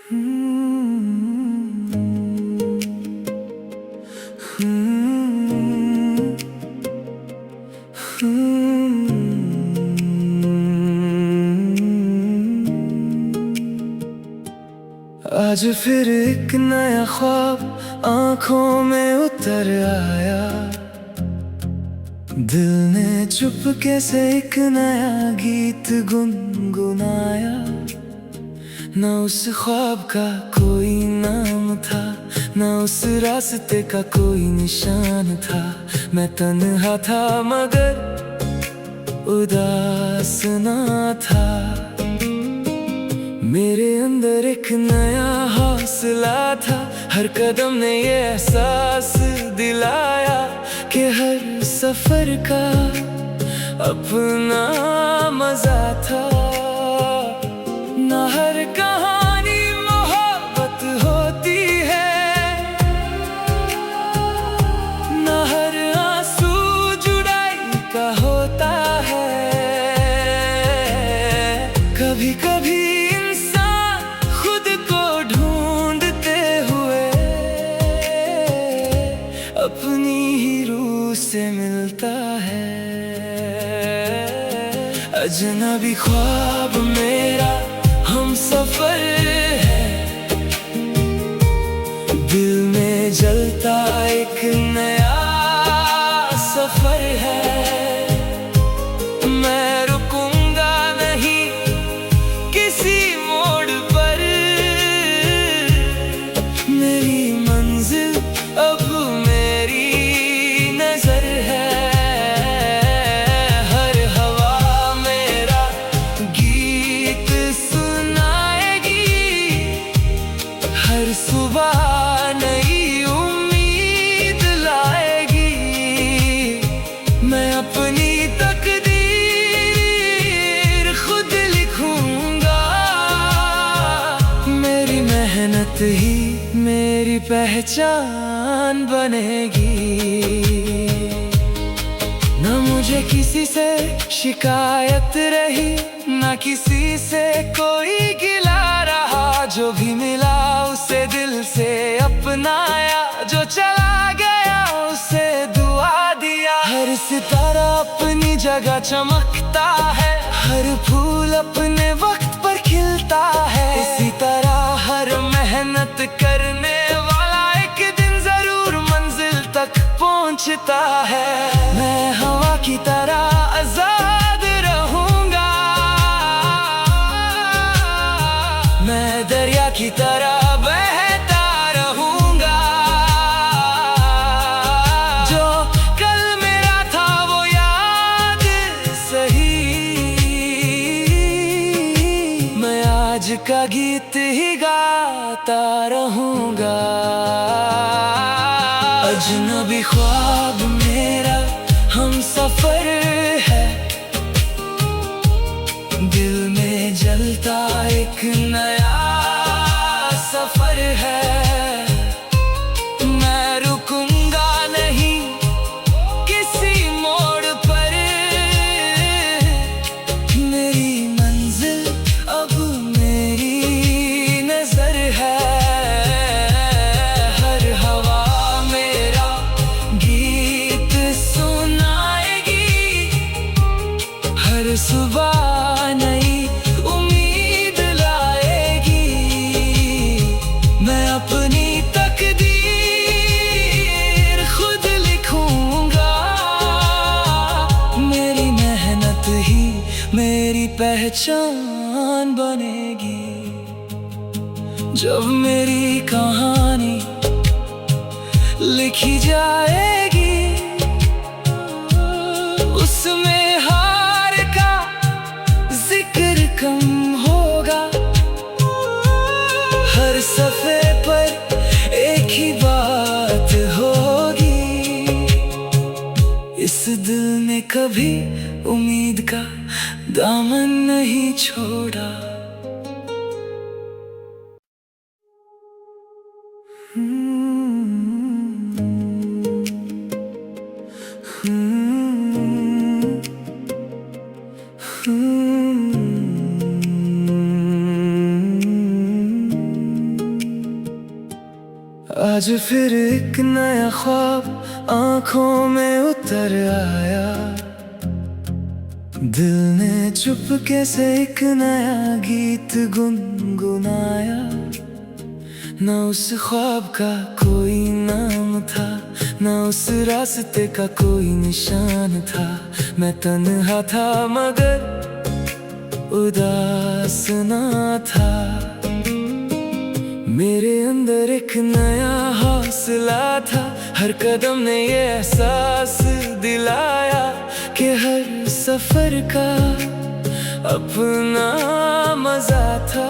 आज फिर एक नया ख्वाब आंखों में उतर आया। दिल ने चुपके से एक नया गीत गुनगुनाया। न उस ख्वाब का कोई नाम था, न उस रास्ते का कोई निशान था। मैं तन्हा था मगर उदास ना था। मेरे अंदर एक नया हौसला था। हर कदम ने ये एहसास दिलाया कि हर सफर का अपना मजा था। ना हर कहानी मोहब्बत होती है, ना हर आंसू जुदाई का होता है। कभी कभी अपनी ही रूह से मिलता है। अजनबी ख्वाब मेरा हम सफर है। दिल में जलता एक नया सफर है। मैं रुकूंगा नहीं किसी मोड़ पर। मेरी मंजिल अब हर सुबह नई उम्मीद लाएगी। मैं अपनी तकदीर खुद लिखूंगा। मेरी मेहनत ही मेरी पहचान बनेगी। न मुझे किसी से शिकायत रही, न किसी से कोई गिला रहा। जो भी मिला उसे दिल से अपनाया। जो चला गया उसे दुआ दिया। हर सितारा अपनी जगह चमकता है। हर फूल अपने वक्त पर खिलता है। इसी तरह हर मेहनत करने वाला एक दिन जरूर मंजिल तक पहुंचता है। मैं हवा की तरह आजाद रहूंगा। मैं दरिया की तरह बहता रहूंगा। जो कल मेरा था वो याद सही। मैं आज का गीत ही गाता रहूंगा। अजनबी ख्वाब मेरा हम सफर है। दिल में जलता एक नया सफर है। मैं रुकूंगा नहीं किसी मोड़ पर। मेरी मंजिल अब मेरी नजर है। हर हवा मेरा गीत सुनाएगी। हर सुबह नई उम्मीद लाएगी। मैं अपनी तकदीर खुद लिखूंगा। मेरी मेहनत ही मेरी पहचान बनेगी। जब मेरी कहानी लिखी जाएगी, उसमें हार का जिक्र कम होगा। हर सफ़े पर एक ही बात होगी। इस दिल ने कभी उम्मीद का दामन नहीं छोड़ा। आज फिर एक नया ख्वाब आंखों में उतर आया। दिल ने चुपके से एक नया गीत गुनगुनाया। न उस ख्वाब का कोई नाम था, न उस रास्ते का कोई निशान था। मैं तन्हा था मगर उदास ना था। मेरे अंदर एक नया हौसला था। हर कदम ने ये एहसास दिलाया कि हर सफर का अपना मजा था।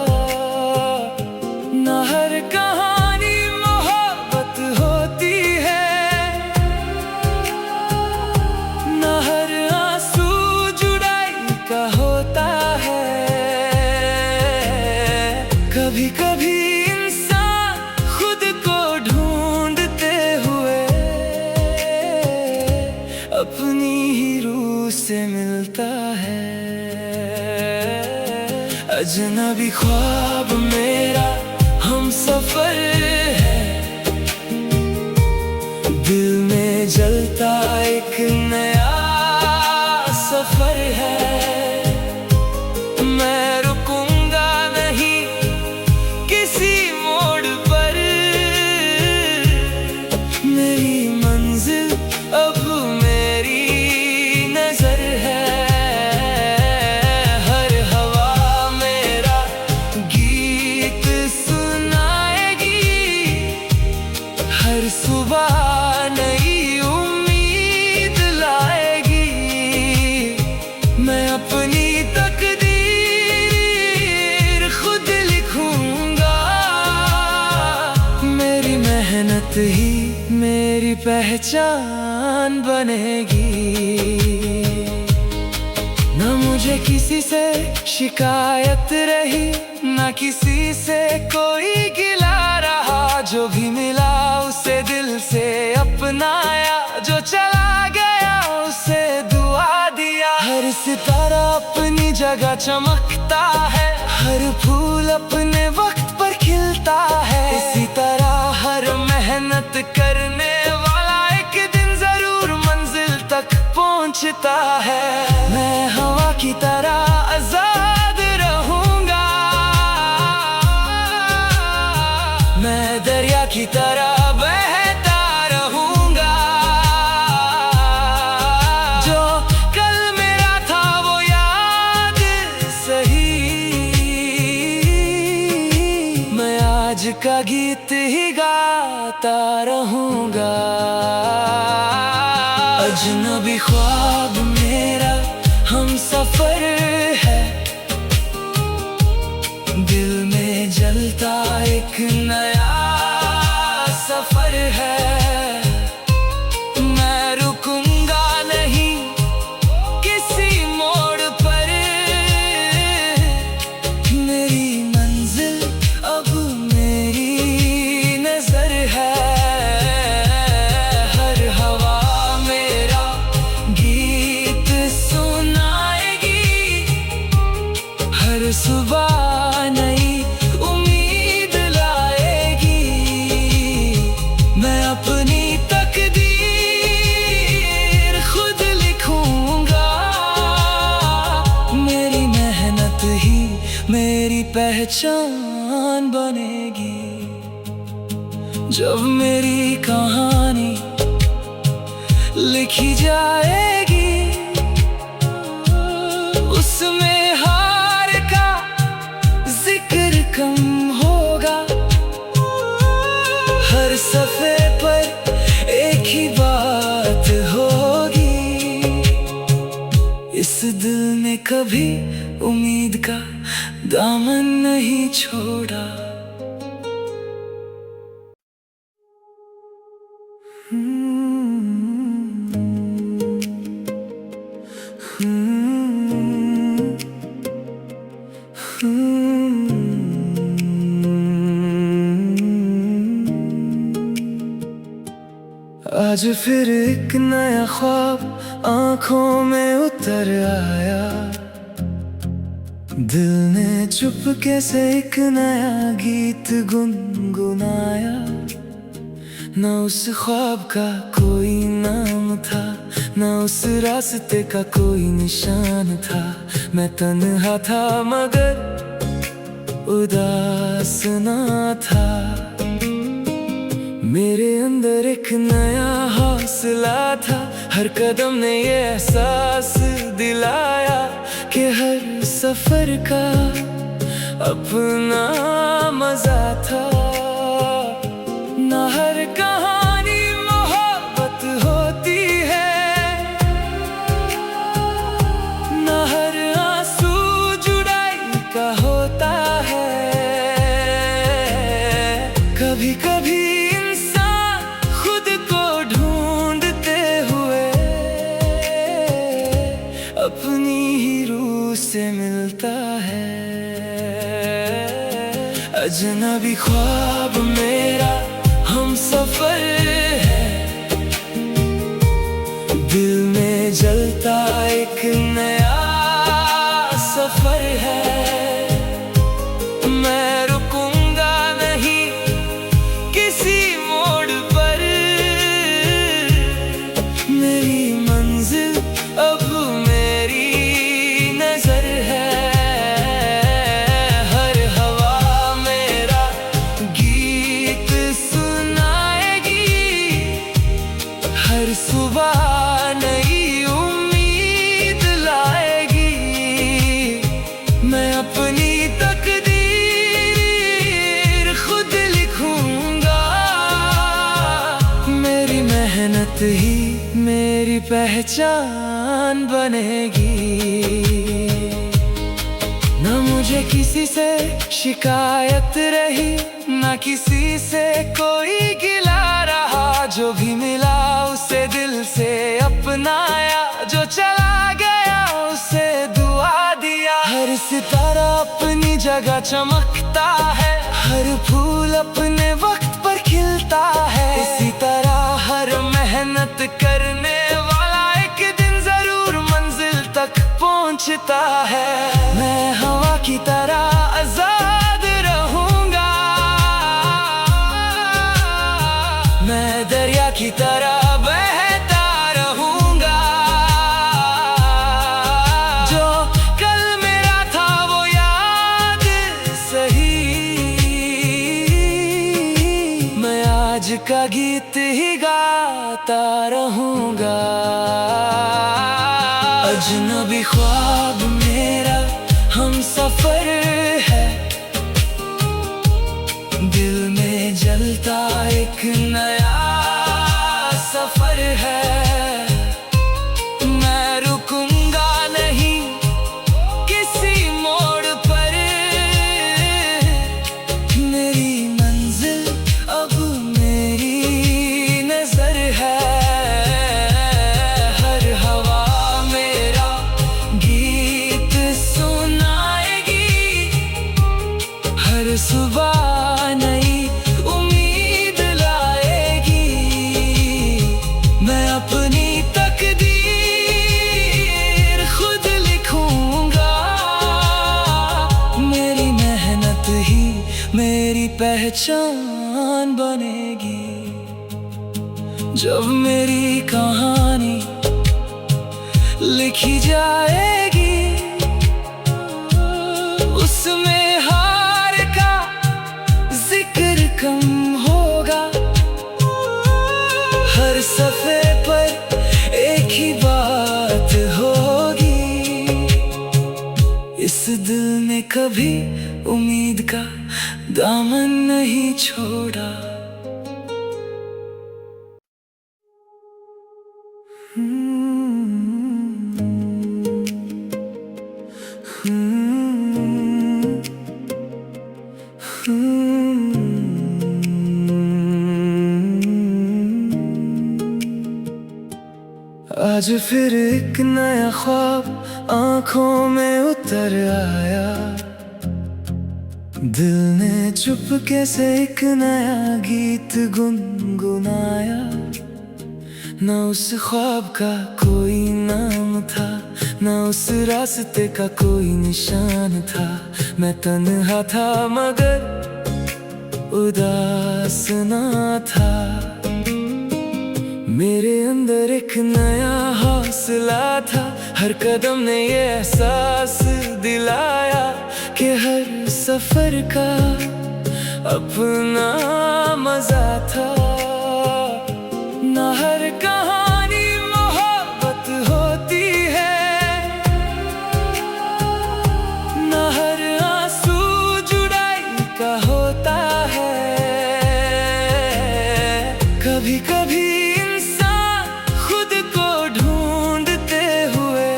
न हर कहानी मोहब्बत होती है, न हर आंसू जुदाई का होता है। कभी कभी अपनी ही रूह से मिलता है। अजनबी ख्वाब मेरा हम सफर है। दिल में जलता एक नया सफर है। मैं रुकूंगा नहीं किसी मोड़ पर। मेरी मंजिल अब सुबह नई उम्मीद लाएगी। मैं अपनी तकदीर खुद लिखूंगा। मेरी मेहनत ही मेरी पहचान बनेगी। न मुझे किसी से शिकायत रही, न किसी से कोई गिला रहा। जो भी मिला उसे दिल से अपनाया। जो चला गया उसे दुआ दिया। हर सितारा अपनी जगह चमकता है। हर फूल अपने वक्त पर खिलता है। इसी तरह हर मेहनत करने वाला एक दिन जरूर मंजिल तक पहुंचता है। मैं हवा की तरह आजाद रहूंगा। मैं दरिया की तरह बहता रहूंगा। जो कल मेरा था वो याद सही। मैं आज का गीत ही गाता रहूंगा। अजनबी ख्वाब मेरा हम सफर है। दिल में जलता एक नया सफर है। मैं रुकूंगा नहीं किसी मोड़ पर। मेरी मंजिल अब मेरी नजर है। हर हवा मेरा गीत सुनाएगी। हर सुबह नई उम्मीद लाएगी। मैं अपनी तकदीर खुद लिखूंगा। मेरी मेहनत ही मेरी पहचान बनेगी। जब मेरी कहानी लिखी जाएगी, उसमें हार का जिक्र कम होगा। हर सफ़े पर एक ही बात होगी। इस दिल ने कभी उम्मीद का दामन नहीं छोड़ा। आज फिर एक नया ख्वाब आंखों में उतर आया। दिल ने चुपके से एक नया गीत गुनगुनाया। ना उस ख्वाब का कोई नाम था, ना उस रास्ते का कोई निशान था। मैं तन्हा था मगर उदास ना था। मेरे अंदर एक नया हौसला था, हर कदम ने ये एहसास दिलाया कि हर सफर का अपना मजा था। ना हर कहानी मोहब्बत होती है, ना हर आंसू जुदाई का होता है। कभी कभी इंसान खुद को ढूंढते हुए अपनी ही रूह से मिलता है। अजनबी ख्वाब मेरा हम सफर है, दिल में जलता एक नया सफर है। मैं रुकूंगा नहीं किसी मोड़ पर, मेरी मंजिल अब मेरी नजर है। हर हवा मेरा गीत सुनाएगी, हर सुबह नई उम्मीद लाएगी। मैं अपनी तकदीर खुद लिखूंगा, मेरी मेहनत ही मेरी पहचान बनेगी। ना मुझे किसी से शिकायत रही, ना किसी से कोई गिला रहा। जो भी मिला उसे दिल से अपनाया, जो चला गया उसे दुआ दिया। हर सितारा अपनी जगह चमकता है, हर फूल अपने वक्त पर खिलता है। इसी तरह हर मेहनत करने वाला एक दिन जरूर मंजिल तक पहुंचता है। मैं हवा की तरह आजाद रहूंगा, मैं दरिया की तरह बहता रहूंगा। जो कल मेरा था वो याद सही, मैं आज का गीत ही गाता रहूंगा। अजनबी ख्वाब मेरा हम सफर है, दिल में जलता एक नया सफर है। मैं रुकूंगा नहीं किसी मोड़ पर, मेरी मंजिल अब मेरी नजर है। हर हवा मेरा गीत सुनाएगी, हर सुबह नई उम्मीद लाएगी। मैं अपनी तकदीर खुद लिखूंगा, मेरी मेहनत ही मेरी पहचान बनेगी। जब मेरी कहानी लिखी जाएगी, उसमें हार का जिक्र कम होगा। हर सफ़े पर एक ही बात होगी, इस दिल ने कभी उम्मीद का दामन नहीं छोड़ा। आज फिर एक नया ख्वाब आंखों में उतर आया, दिल ने चुपके से एक नया गीत गुनगुनाया। ना उस ख्वाब का कोई नाम था, ना उस रास्ते का कोई निशान था। मैं तन्हा था मगर उदास ना था। मेरे अंदर एक नया हौसला था, हर कदम ने ये एहसास दिलाया कि हर सफर का अपना मजा था। ना हर कहानी मोहब्बत होती है, ना हर आंसू जुदाई का होता है। कभी कभी इंसान खुद को ढूंढते हुए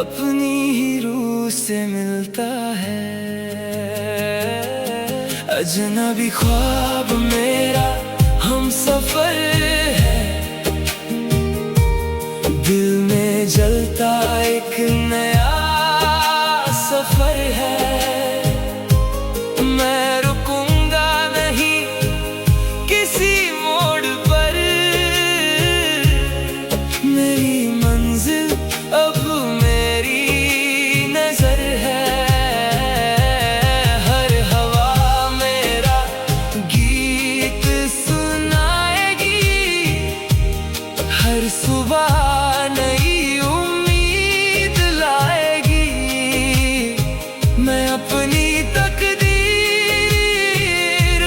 अपनी ही रूह से मिलता है। अजनबी ख्वाब मेरा हम सफर है, दिल में जलता एक नया सफर है। मैं रुकूंगा नहीं किसी मोड़ पर, मेरी मंजिल अब मेरी नजर है। हर सुबह नई उम्मीद लाएगी, मैं अपनी तकदीर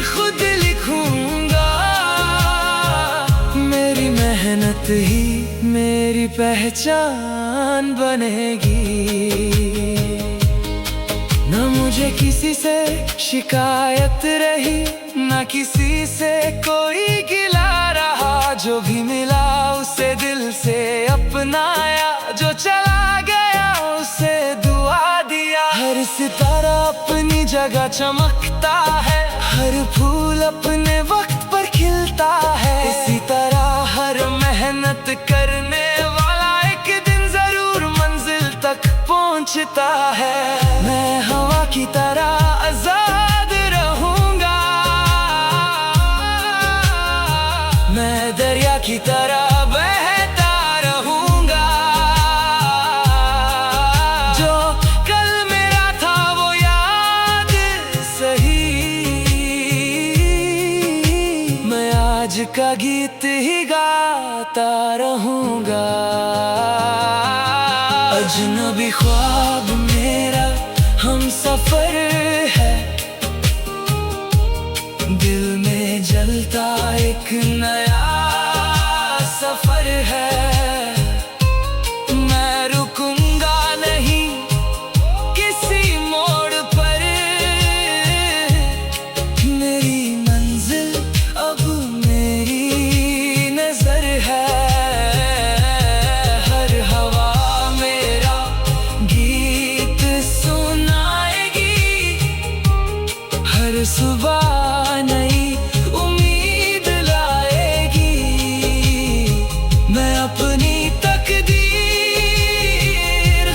खुद लिखूंगा। मेरी मेहनत ही मेरी पहचान बनेगी। न मुझे किसी से शिकायत रही, न किसी से कोई गिला रहा। जो भी मिला उसे दिल से अपनाया, जो चला गया उसे दुआ दिया। हर सितारा अपनी जगह चमकता है, हर फूल अपने वक्त पर खिलता है। इसी तरह हर मेहनत करने वाला एक दिन जरूर मंजिल तक पहुंचता है। मैं हवा की तरह आजाद रहूंगा, मैं दरिया की तरह बहता रहूंगा। जो कल मेरा था वो याद सही, मैं आज का गीत ही गाता रहूंगा। अजनबी ख्वाब मेरा हम सफर है, दिल में जलता एक नया सफर है। मैं रुकूंगा नहीं किसी मोड़ पर, मेरी मंजिल अब मेरी नजर है। हर हवा मेरा गीत सुनाएगी, हर सुबह नई उम्मीद लाएगी। मैं अपनी तकदीर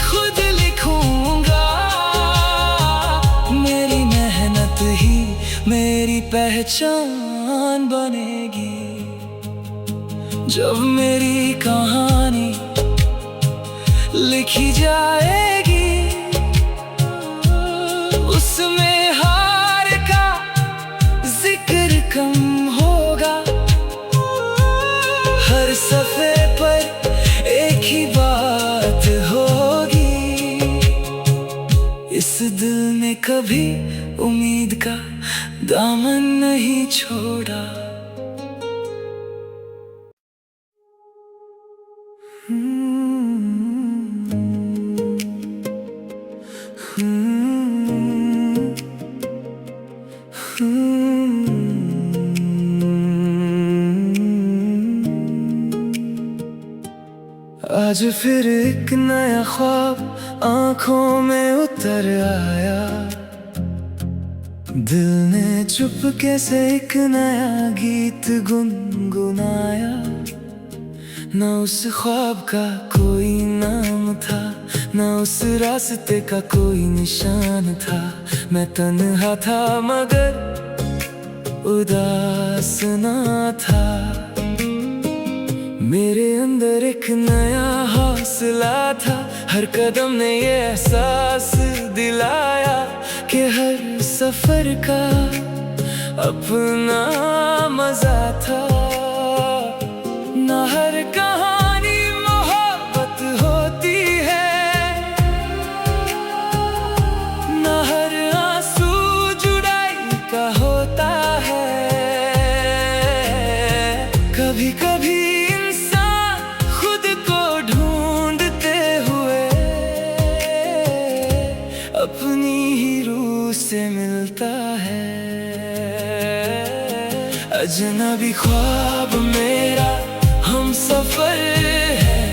खुद लिखूंगा, मेरी मेहनत ही मेरी पहचान बनेगी। जब मेरी कहानी लिखी जाएगी, उसमें हार का जिक्र कम होगा। हर सफ़े पर एक ही बात होगी, इस दिल ने कभी उम्मीद का दामन नहीं छोड़ा। आज फिर एक नया ख्वाब आंखों में उतर आया, दिल ने चुपके से एक नया गीत गुनगुनाया। न उस ख्वाब का कोई नाम था, न उस रास्ते का कोई निशान था। मैं तन्हा था मगर उदास ना था। मेरे अंदर एक नया हौसला था, हर कदम ने ये एहसास दिलाया कि हर सफर का अपना मजा था। हर कहानी मोहब्बत होती है, न हर आंसू जुदाई का होता है। कभी कभी इंसान खुद को ढूंढते हुए अपनी ही रूह से मिलता है। अजनबी ख्वाब मेरा हम सफर है,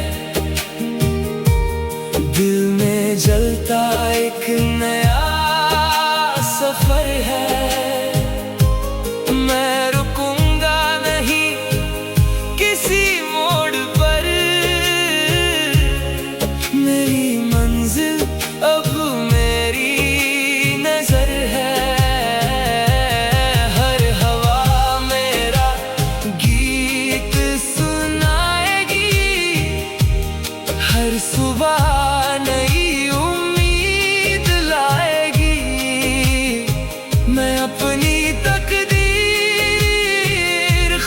दिल में जलता एक नया सफर है। मैं रुकूंगा नहीं किसी मोड़ पर, मेरी मंजिल अब मेरी नजर है। हर हवा मेरा गीत सुनाएगी, हर सुबह नई उम्मीद लाएगी। मैं अपनी तकदीर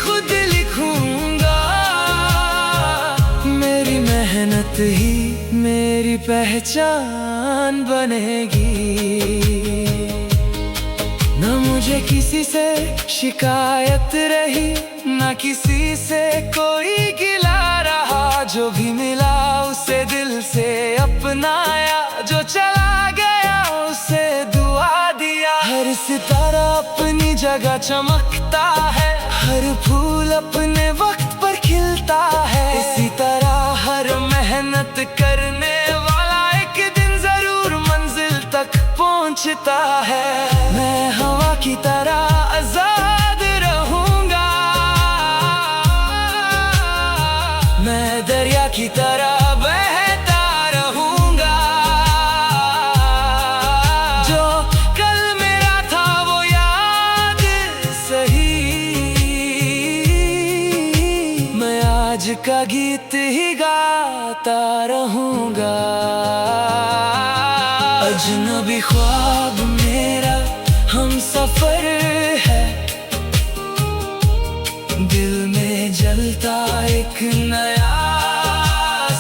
खुद लिखूंगा, मेरी मेहनत ही मेरी पहचान बनेगी। न मुझे किसी से शिकायत रही, न किसी से कोई गिला रहा। जो भी मिला उसे दिल से अपनाया, जो चला गया उसे दुआ दिया। हर सितारा अपनी जगह चमकता है, हर फूल अपने वक्त पर खिलता है। इसी तरह हर मेहनत करने वाला एक दिन जरूर मंजिल तक पहुंचता है। मैं हवा की तरह आजाद रहूंगा, मैं दरिया की तरह बहता रहूंगा। जो कल मेरा था वो याद सही, मैं आज का गीत ही गाता रहूंगा। अजनबी ख्वाब मेरा हम सफर है, दिल में जलता एक नया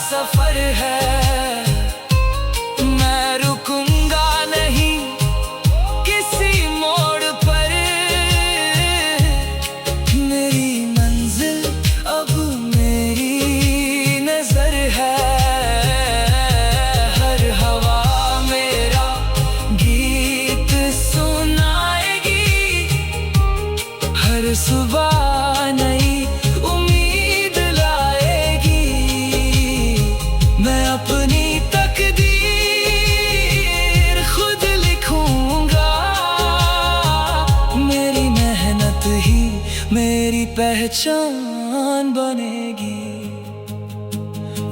सफर है। मैं रुकूंगा नहीं किसी मोड़ पर, मेरी मंजिल अब मेरी नजर है। हर हवा मेरा गीत सुनाएगी, हर सुबह नई उम्मीद लाएगी। मैं अपनी तकदीर खुद लिखूंगा, मेरी मेहनत ही मेरी पहचान बनेगी।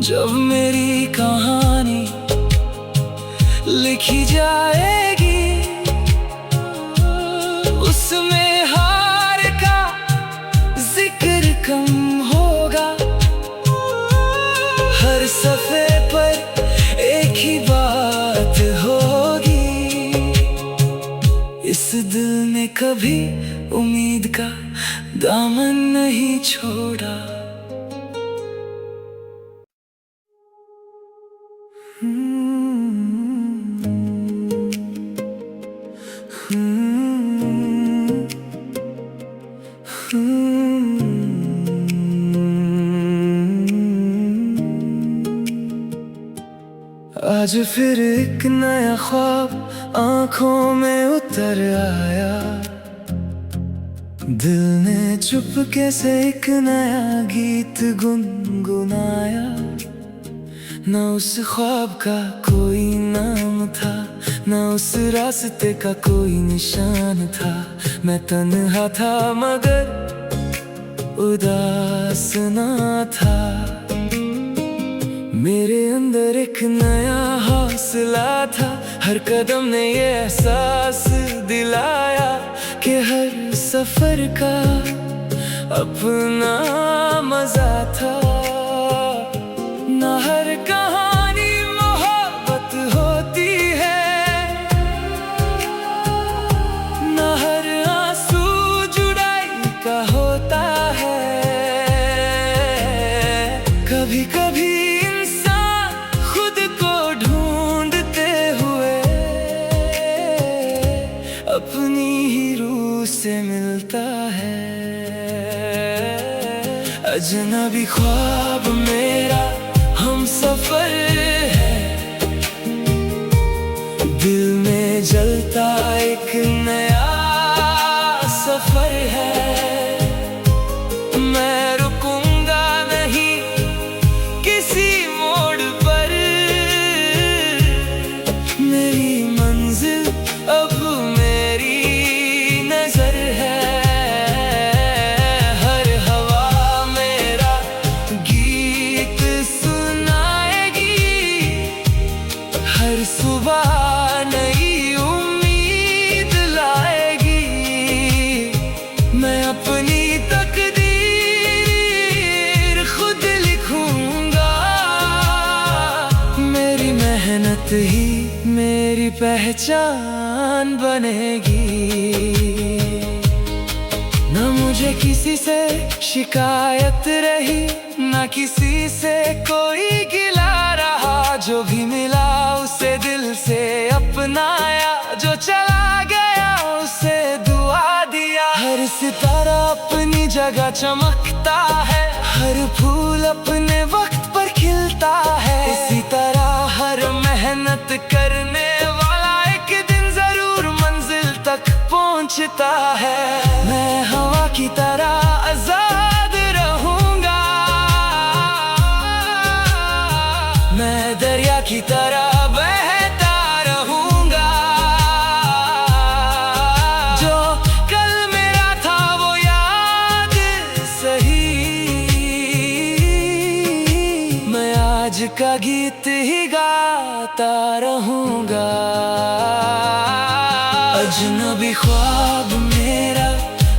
जब मेरी कहानी लिखी जाएगी, उसमें हार का जिक्र कम होगा। हर सफ़े पर एक ही बात होगी, इस दिल ने कभी उम्मीद का दामन नहीं छोड़ा। आज फिर एक नया ख्वाब आंखों में उतर आया, दिल ने चुपके से एक नया गीत गुनगुनाया। न उस ख्वाब का कोई नाम था, न उस रास्ते का कोई निशान था। मैं तन्हा था मगर उदास ना था, मेरे अंदर एक नया हौसला था। हर कदम ने ये एहसास दिलाया कि हर सफर का अपना मजा था। न हर कहानी मोहब्बत होती है, न हर आंसू जुदाई का होता है। अजनबी ख्वाब मेरा हम सफर है, दिल में जलता एक नया सफर है। मैं रुकूंगा नहीं किसी मोड़ पर, मेरी मंजिल अब मेरी नजर है। हर हवा मेरा गीत सुनाएगी, हर सुबह नई उम्मीद लाएगी। मैं अपनी तकदीर खुद लिखूंगा, मेरी मेहनत ही मेरी पहचान बनेगी। न मुझे किसी से शिकायत रही, न किसी से कोई गिला रहा। जो भी मिला उसे दिल से अपनाया, जो चला गया उसे दुआ दिया। हर सितारा अपनी जगह चमकता है, हर फूल अपने वक्त पर खिलता है। इसी तरह हर मेहनत करने वाला एक दिन जरूर मंजिल तक पहुंचता है। मैं हवा की तरह आजाद रहूंगा, मैं दरिया की तरह बहता रहूंगा। जो कल मेरा था वो याद सही, मैं आज का गीत ही गाता रहूंगा। अजनबी ख्वाब मेरा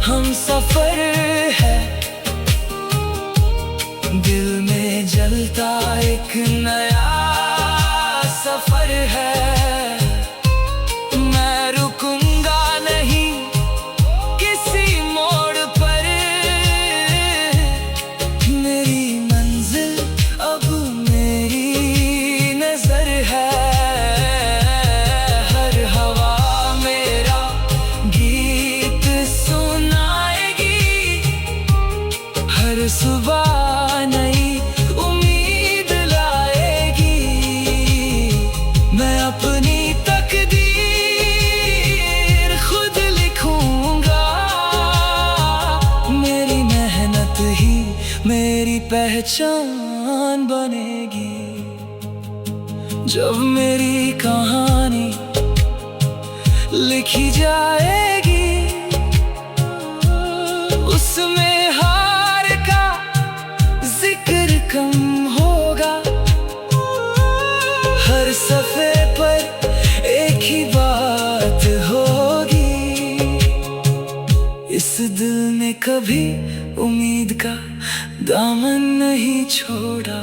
हम सफर है, दिल में जलता एक नया सफर है। मैं रुकूंगा नहीं किसी मोड़ पर, मेरी मंजिल अब मेरी नजर है। हर हवा मेरा गीत सुनाएगी, हर सुबह नई उम्मीद लाएगी। मैं अपनी तकदीर खुद लिखूंगा, मेरी मेहनत ही मेरी पहचान बनेगी। जब मेरी कहानी लिखी जाएगी, उसमें हार का जिक्र कम होगा। हर सफ़े पर एक ही बात होगी, इस दिल ने कभी उम्मीद का दामन नहीं छोड़ा।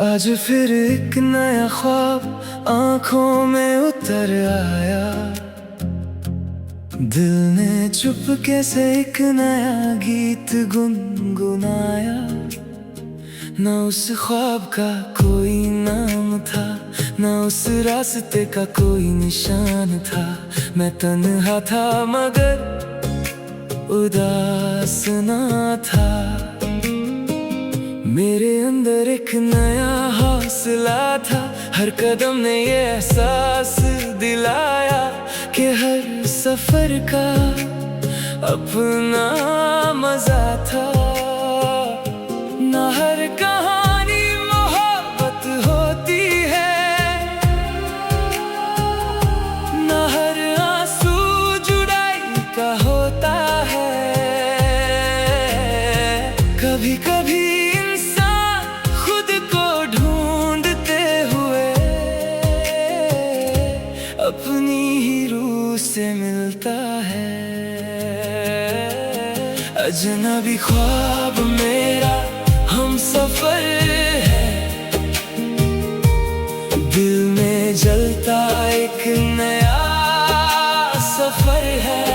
आज फिर एक नया ख्वाब आंखों में उतर आया, दिल ने चुपके से एक नया गीत गुनगुनाया। न उस ख्वाब का कोई नाम था, न उस रास्ते का कोई निशान था। मैं तन्हा था मगर उदास ना था, मेरे अंदर एक नया हौसला था। हर कदम ने ये एहसास दिलाया कि हर सफर का अपना मजा था। न हर कहानी मोहब्बत होती है, न हर आंसू जुदाई का होता है। कभी कभी अपनी ही रूह से मिलता है। अजनबी ख्वाब मेरा हम सफर है, दिल में जलता एक नया सफर है।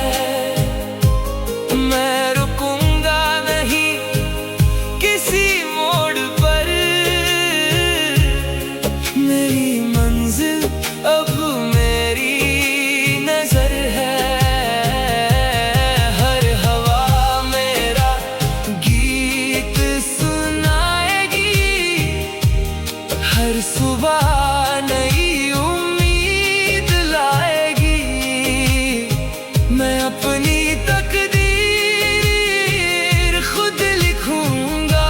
सुबह नई उम्मीद लाएगी। मैं अपनी तकदीर खुद लिखूंगा।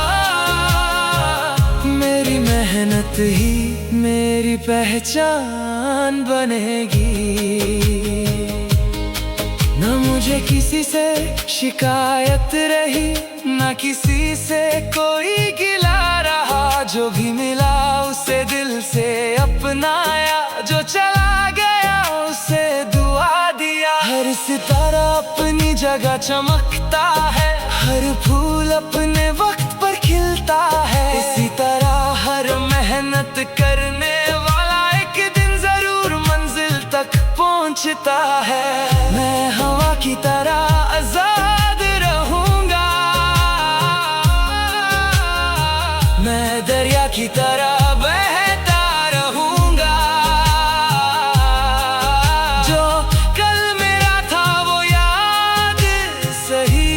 मेरी मेहनत ही मेरी पहचान बनेगी। न मुझे किसी से शिकायत रही, न किसी से कोई गिला रहा। जो भी मिला उसे दिल से अपनाया, जो चला गया उसे दुआ दिया। हर सितारा अपनी जगह चमकता है, हर फूल अपने वक्त पर खिलता है। इसी तरह हर मेहनत करने वाला एक दिन जरूर मंजिल तक पहुंचता है। मैं हवा की तरह आजाद रहूंगा, मैं दरिया की तरह बहता रहूंगा। जो कल मेरा था वो याद सही,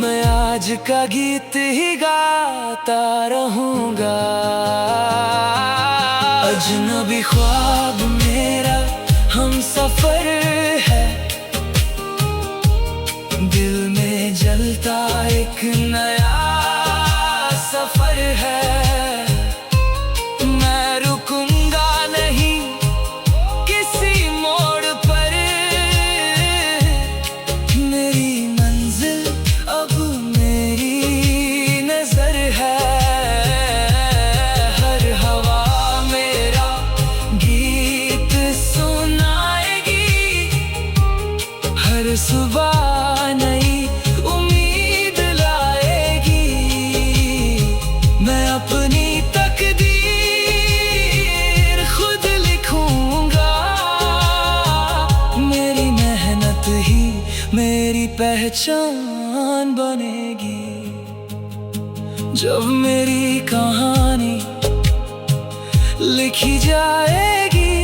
मैं आज का गीत ही गाता रहूंगा। अजनबी ख्वाब मेरा हम सफर है, दिल में जलता एक नया सफर है। मैं रुकूंगा नहीं किसी मोड़ पर, मेरी मंजिल अब मेरी नजर है। हर हवा मेरा गीत सुनाएगी, हर सुबह नई उम्मीद लाएगी। मैं अपनी तकदीर खुद लिखूंगा। मेरी मेहनत ही मेरी पहचान बनेगी। जब मेरी कहानी लिखी जाएगी,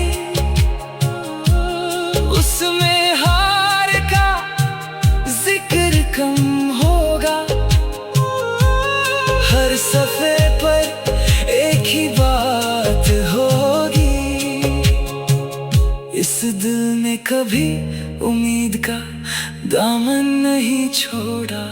उसमें हार का जिक्र कम होगा। हर सफ़े पर एक ही बात होगी, इस दिल ने कभी उम्मीद का दामन नहीं छोड़ा।